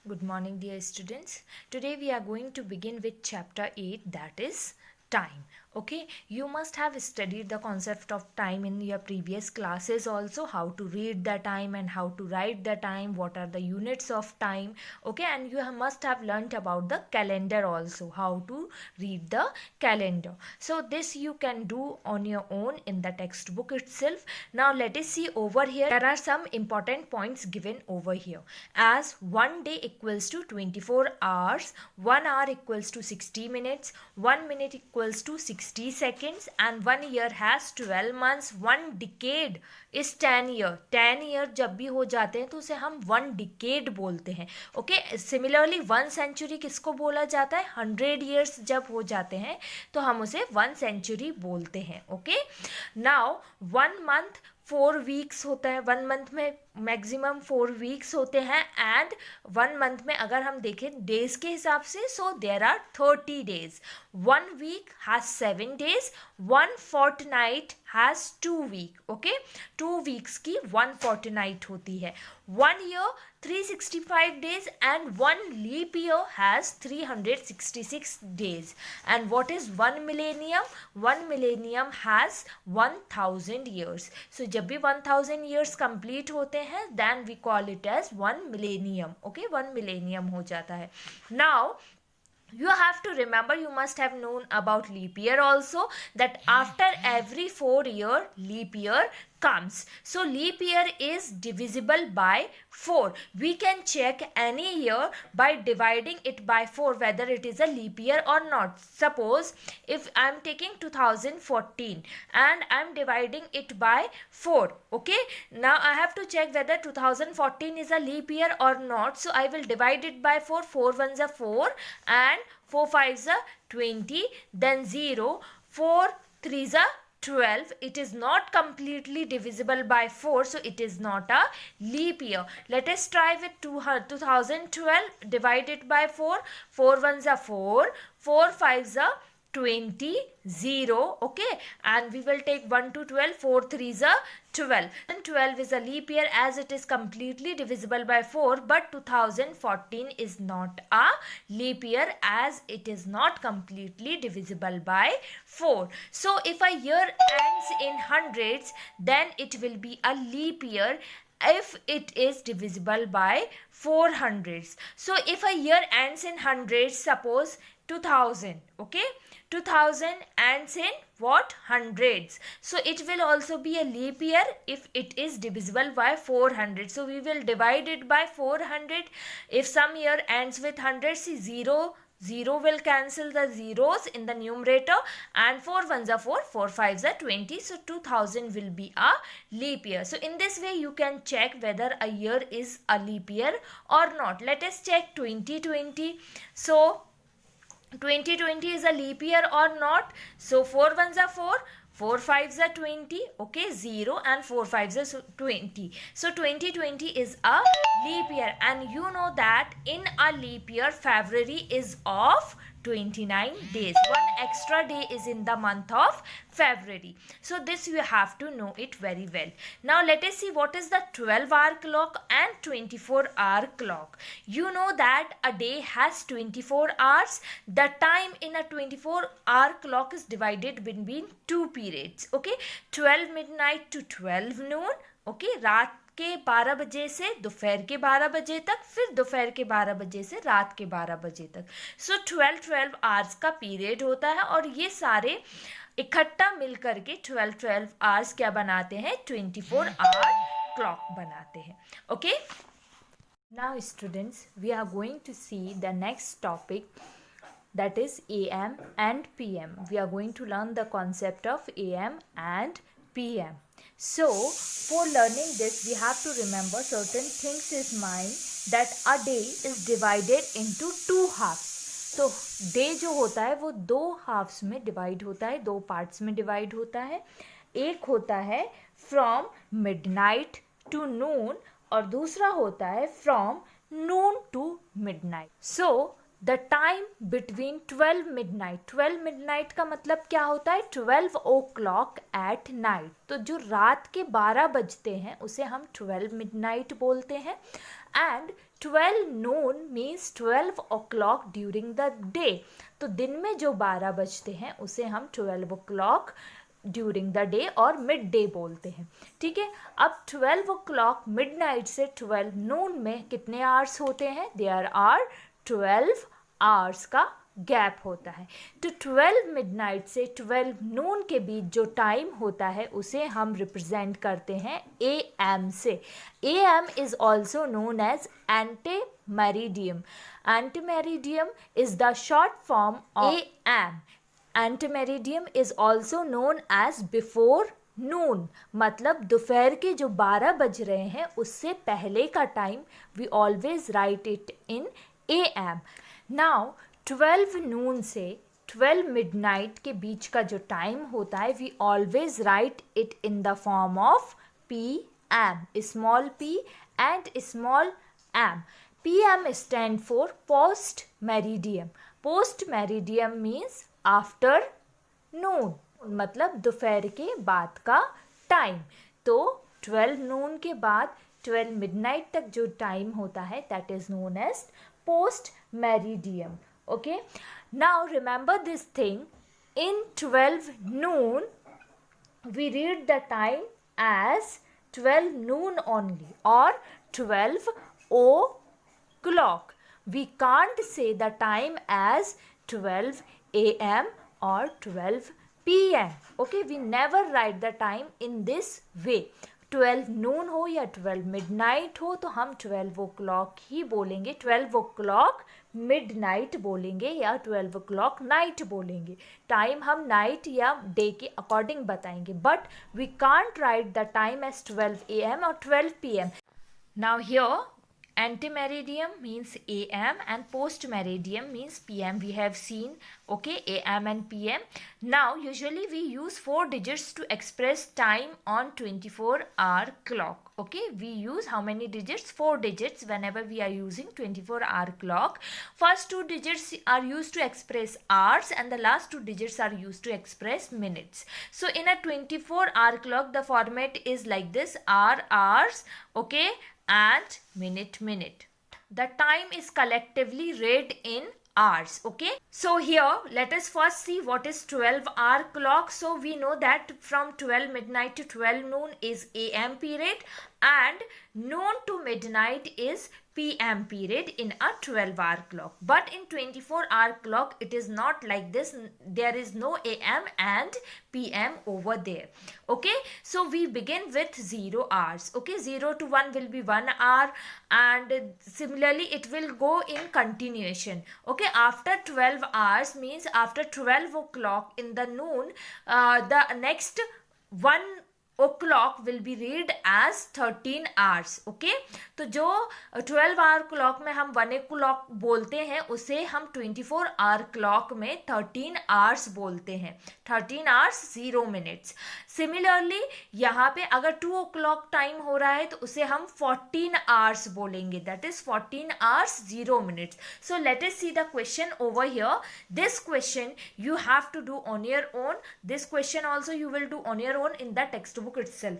Good morning, dear students. Today we are going to begin with chapter 8, that is time. Okay, you must have studied the concept of time in your previous classes also, how to read the time and how to write the time, what are the units of time. Okay, and you must have learnt about the calendar also, how to read the calendar. So this you can do on your own in the textbook itself. Now let us see over here. There are some important points given over here. As 1 day equals to 24 hours, 1 hour equals to 60 minutes, 1 minute equals to 60 seconds, and 1 year has 12 months. 1 decade is 10 year. 10 year जब भी हो जाते हैं तो उसे हम 1 decade बोलते हैं. ओके, सिमिलरली 1 century किसको बोला जाता है? 100 years जब हो जाते हैं तो हम उसे 1 century बोलते हैं. ओके, नाउ 1 month 4 weeks होता है. 1 month में मैक्सिमम 4 weeks होते हैं. एंड 1 month में अगर हम देखें डेज के हिसाब से, so there are 30 days. 1 week has 7 days. 1 fortnight has 2 week. Okay, 2 weeks की 1 fortnight होती है. 1 year 365 days and 1 leap year has 366 days. And what is 1 millennium? 1 millennium has 1000 years. So जब भी 1000 years complete होते हैं then we call it as 1 millennium. Okay, 1 millennium हो जाता है. Now you have to remember, you must have known about leap year also, that after every 4 year leap year comes. So leap year is divisible by 4. We can check any year by dividing it by 4 whether it is a leap year or not. Suppose if I am taking 2014 and I am dividing it by 4. Okay, now I have to check whether 2014 is a leap year or not. So I will divide it by 4. 4 ones are 4 and 4 5s are 20, then 0, 4 3s are 12. It is not completely divisible by 4, so it is not a leap year. Let us try with 2012. Divide it by 4. 4 ones are 4, 4 5s are 20, 0. Okay, and we will take 1 to 12. 4 3s are 12. And 12 is a leap year as it is completely divisible by 4, but 2014 is not a leap year as it is not completely divisible by 4. So if a year ends in hundreds, then it will be a leap year if it is divisible by 400s. So if a year ends in hundreds, suppose 2000, okay, 2000 ends in what? Hundreds. So it will also be a leap year if it is divisible by 400. So we will divide it by 400. If some year ends with 100, see 0 will cancel the zeros in the numerator, and 4 ones are 4, 4 5s are 20. So 2000 will be a leap year. So in this way you can check whether a year is a leap year or not. Let us check 2020. So 2020 is a leap year or not? So 4 ones are 4, 4 5s are 20, okay, 0 and 4 5s are 20. So 2020 is a leap year, and you know that in a leap year February is of 29 days. 1 extra day is in the month of February. So this you have to know it very well. Now let us see what is the 12-hour clock and 24-hour clock. You know that a day has 24 hours. The time in a 24-hour clock is divided between 2 periods. Okay, 12 midnight to 12 noon. Okay, रात के 12 बजे से दोपहर के 12 बजे तक, फिर दोपहर के 12 बजे से रात के 12 बजे तक. सो 12 आवर्स का पीरियड होता है, और ये सारे इकट्ठा मिल करके 12 आवर्स क्या बनाते हैं? 24 आवर क्लॉक बनाते हैं. Okay, now students, we are going to see the next topic, that is AM and PM. We are going to learn the concept of AM and PM. So for learning this, we have to remember certain things is mind, that a day is divided into 2 halves. तो day जो होता है वो 2 halves में divide होता है, 2 parts में divide होता है. एक होता है फ्रॉम मिडनाइट टू नून और दूसरा होता है from noon to midnight. So the time between 12 midnight. 12 midnight का मतलब क्या होता है? 12 o'clock at night. तो जो रात के 12 बजते हैं उसे हम 12 midnight बोलते हैं. And 12 noon means 12 o'clock during the day. तो दिन में जो 12 बजते हैं उसे हम 12 o'clock ड्यूरिंग द डे और मिड डे बोलते हैं. ठीक है, अब 12 o'clock मिडनाइट से 12 नून में कितने आवर्स होते हैं? देयर आर 12 आवर्स का गैप होता है. तो 12 मिडनाइट से 12 नून के बीच जो टाइम होता है उसे हम रिप्रेजेंट करते हैं ए एम से. A M is also known as ante meridiem. Ante meridiem is the short form of A M. Ante meridiem is also known as before noon. मतलब दोपहर के जो 12 बज रहे हैं उससे पहले का time we always write it in A M. Now 12 noon से 12 मिडनाइट के बीच का जो टाइम होता है we always write it in the form of P M, small P and small M. P M stand for post meridiem. Post meridiem means after noon, मतलब दोपहर के बाद का टाइम. तो 12 नून के बाद 12 मिडनाइट तक जो टाइम होता है that is known as post meridiem. Okay, now remember this thing. In 12 noon we read the time as 12 noon only or 12 o'clock. We can't say the time as 12 a.m. or 12 p.m. Okay, we never write the time in this way. 12 noon हो या 12 midnight हो तो हम 12 o'clock ही बोलेंगे. 12 o'clock midnight बोलेंगे या 12 o'clock night बोलेंगे. Time हम नाइट या डे के अकॉर्डिंग बताएंगे, but we can't write the time as 12 a.m. or 12 p.m. Now here antimeridiem means AM and postmeridiem means PM. We have seen, okay, AM and PM. Now usually we use 4 digits to express time on 24-hour clock. Okay, we use how many digits? 4 digits whenever we are using 24-hour clock. First 2 digits are used to express hours and the last 2 digits are used to express minutes. So in a 24-hour clock the format is like this: hour, hours, okay, and minute. The time is collectively read in hours. Okay, so here let us first see what is 12-hour clock. So we know that from 12 midnight to 12 noon is AM period and noon to midnight is PM period in a 12-hour clock. But in 24-hour clock it is not like this. There is no AM and PM over there. Okay, so we begin with 0 hours. Okay, 0 to 1 will be 1 hour and similarly it will go in continuation. Okay, after 12 hours means after 12 o'clock in the noon, the next 1 o'clock will be read as 13 hours. Okay, तो जो 12 hour clock में हम 1 o'clock बोलते हैं उसे हम 24 hour clock में 13 hours बोलते हैं. 13 hours 0 minutes. Similarly यहाँ पे अगर 2 o'clock टाइम हो रहा है तो उसे हम 14 hours बोलेंगे. That is 14 hours 0 minutes. So let us see the question over here. This question you have to do on your own. This question also you will do on your own in the textbook itself.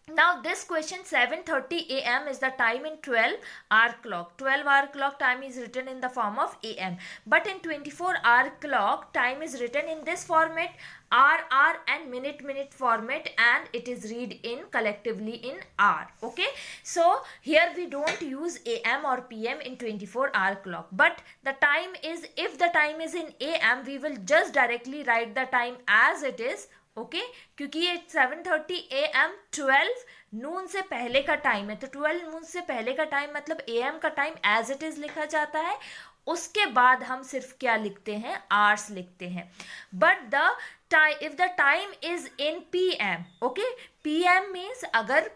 Now this question 7:30 a.m. is the time in 12-hour clock. 12-hour clock time is written in the form of a.m. But in 24-hour clock time is written in this format, hour and minute format, and it is read in collectively in hour. Okay, so here we don't use am or pm in 24-hour clock, but the time is, if the time is in am we will just directly write the time as it is. Okay, क्योंकि ये 7:30 AM 12 noon से पहले का time है, तो 12 noon से पहले का टाइम मतलब AM का टाइम एज इट इज लिखा जाता है. उसके बाद हम सिर्फ क्या लिखते हैं, आवर्स लिखते हैं. But the time, if the time is in PM, okay, PM means अगर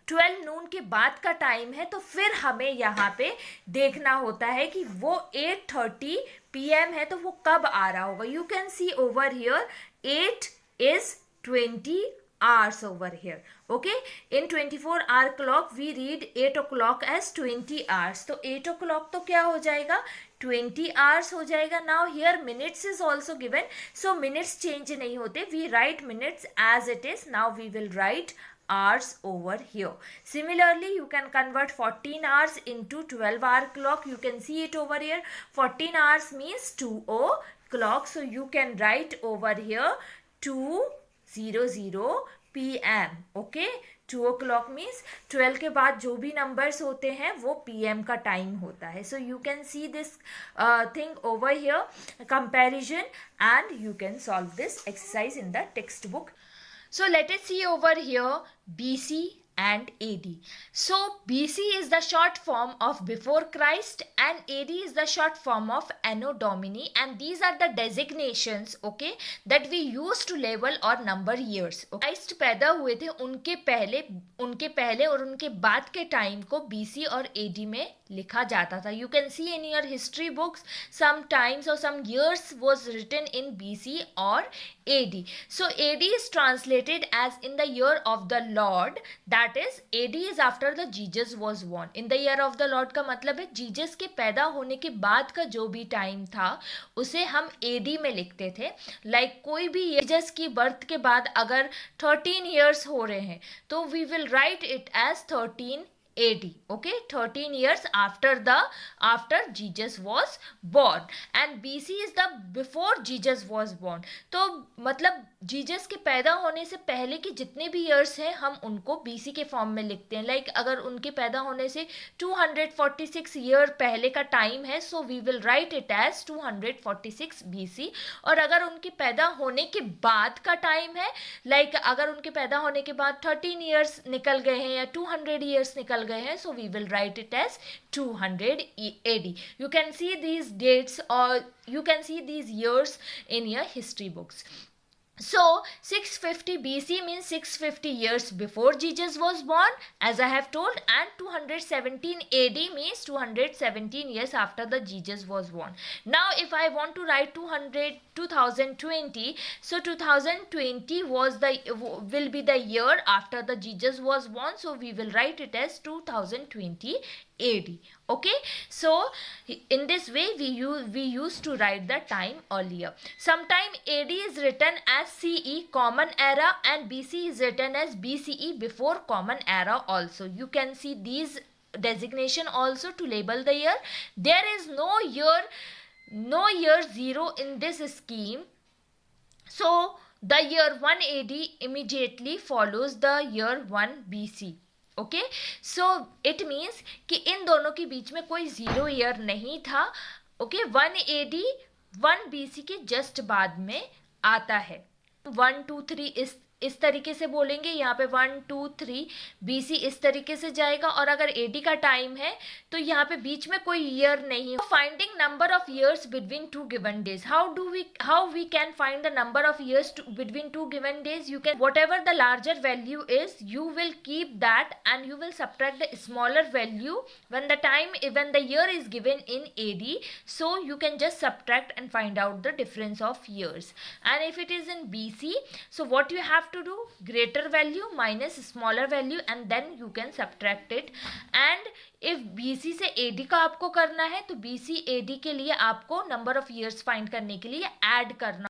12 नून के बाद का टाइम है तो फिर हमें यहाँ पे देखना होता है कि वो 8:30 PM है तो वो कब आ रहा होगा. You can see over here 8 is 20 hours over here. Okay, in 24-hour clock we read 8 o'clock as 20 hours. तो 8 o'clock तो क्या हो जाएगा, 20 hours हो जाएगा. Now here minutes is also given, so minutes change नहीं होते. We write minutes as it is. Now we will write hours over here. Similarly, you can convert 14 hours into 12-hour clock. You can see it over here. 14 hours means 2 o'clock. So you can write over here 2:00 p.m. Okay, 2 o'clock means 12 के बाद जो भी numbers होते हैं वो PM का time होता है. So you can see this thing over here, comparison, and you can solve this exercise in the textbook. So let us see over here BC and AD. So BC is the short form of before Christ and AD is the short form of Anno Domini, and these are the designations, okay, that we use to label or number years. Christ पैदा हुए थे उनके पहले और उनके बाद के time को BC और AD में लिखा जाता था. You can see in your history books some times or some years was written in BC or AD. So AD is translated as in the year of the Lord, that is AD is after the Jesus was born. In the year of the Lord का मतलब है Jesus के पैदा होने के बाद का जो भी टाइम था उसे हम AD में लिखते थे. लाइक कोई भी जीसस की बर्थ के बाद अगर 13 years हो रहे हैं तो we will write it as 13 AD. Okay, 13 years after Jesus was born, and BC is the before Jesus was born. तो मतलब जीसस के पैदा होने से पहले के जितने भी ईयर्स हैं हम उनको BC के फॉर्म में लिखते हैं. लाइक अगर उनके पैदा होने से 246 ईयर पहले का टाइम है so we will write it as 246 BC. और अगर उनके पैदा होने के बाद का टाइम है, लाइक अगर उनके पैदा होने के बाद 13 ईयर्स निकल गए हैं या 200 ईयर्स निकल गए हैं, so we will write it as 200 AD. You can see these dates or you can see these years in your history books. So 650 BC means 650 years before Jesus was born, as I have told, and 217 AD means 217 years after the Jesus was born. Now if I want to write 2020, so 2020 will be the year after the Jesus was born, so we will write it as 2020 AD. Okay, so in this way we used to write the time earlier. Sometime AD is written as CE, common era, and BC is written as BCE, before common era also. You can see these designation also to label the year. There is no year 0 in this scheme, so the year 1 AD immediately follows the year 1 BC. Okay, so it means कि इन दोनों के बीच में कोई 0 year नहीं था. Okay, 1 AD 1 BC के just बाद में आता है. 1 2 3 इस तरीके से बोलेंगे, यहाँ पे 1 2 3 BC इस तरीके से जाएगा, और अगर AD का टाइम है तो यहाँ पे बीच में कोई ईयर नहीं. Finding number of years between two given days. How we can find the number of years between two given days. You can whatever the larger value is, you will keep that and you will subtract the smaller value when the year is given in AD. So you can just subtract and find out the difference of years. And if it is in BC, so what you have to do, greater value minus smaller value, and then you can subtract it. And if BC से AD का आपको करना है तो BC AD के लिए आपको number of years find करने के लिए ऐड करना